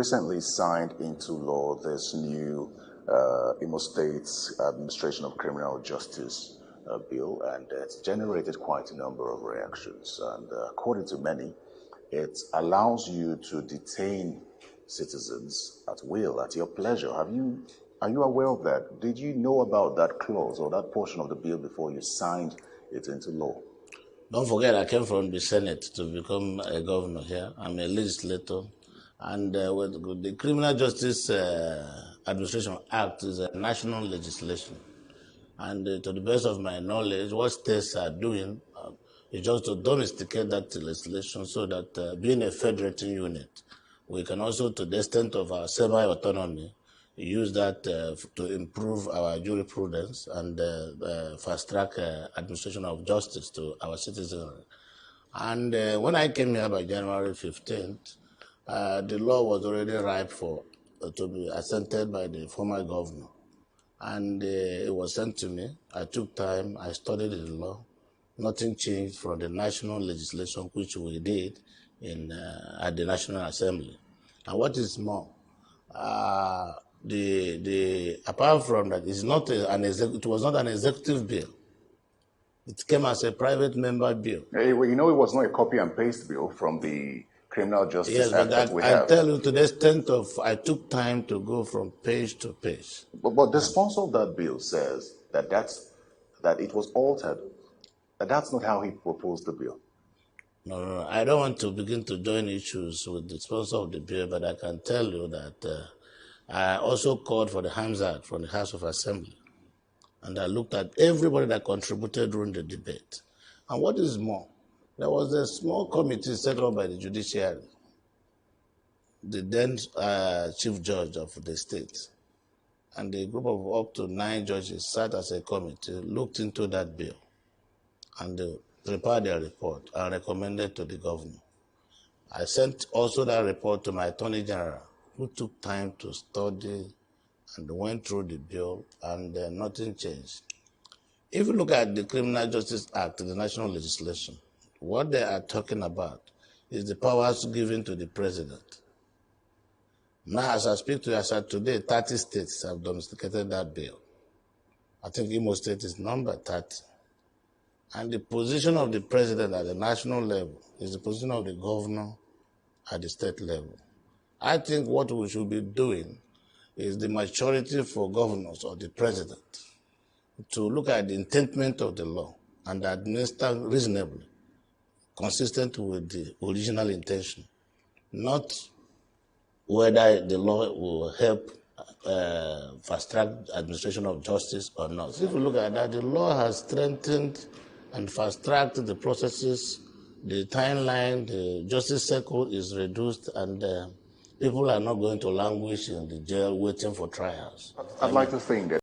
recently signed into law this new Imo State's Administration of Criminal Justice bill, and it's generated quite a number of reactions. And according to many, it allows you to detain citizens at will, at your pleasure. Are you aware of that? Did you know about that clause or that portion of the bill before you signed it into law? Don't forget, I came from the Senate to become a governor here. I'm a legislator. And with the Criminal Justice Administration Act is a national legislation. And to the best of my knowledge, what states are doing is just to domesticate that legislation so that being a federating unit, we can also, to the extent of our semi-autonomy, use that to improve our jurisprudence and fast-track administration of justice to our citizens. And when I came here by January 15th, the law was already ripe for to be assented by the former governor. And it was sent to me. I took time, I studied the law. Nothing changed from the national legislation, which we did at the National Assembly. And what is more, apart from that, it's not it was not an executive bill. It came as a private member bill. Hey, well, you know, it was not a copy and paste bill from the Criminal Justice Act that we have. I tell you, to the extent of, I took time to go from page to page. But the sponsor of that bill says that it was altered. That's not how he proposed the bill. No, I don't want to begin to join issues with the sponsor of the bill, but I can tell you that I also called for the Hamzat from the House of Assembly. And I looked at everybody that contributed during the debate. And what is more, there was a small committee set up by the judiciary, the then chief judge of the state, and a group of up to 9 judges sat as a committee, looked into that bill, and prepared their report and recommended to the governor. I sent also that report to my Attorney General, who took time to study and went through the bill, and nothing changed. If you look at the Criminal Justice Act, the national legislation, what they are talking about is the powers given to the president. Now, as I speak to you, as of today, 30 states have domesticated that bill. I think Imo State is number 30. And the position of the president at the national level is the position of the governor at the state level. I think what we should be doing is the maturity for governors or the president to look at the intentment of the law and administer reasonably, consistent with the original intention, not whether the law will help fast-track administration of justice or not. So if you look at that, the law has strengthened and fast-tracked the processes, the timeline, the justice cycle is reduced, and people are not going to languish in the jail waiting for trials. I'd like to think that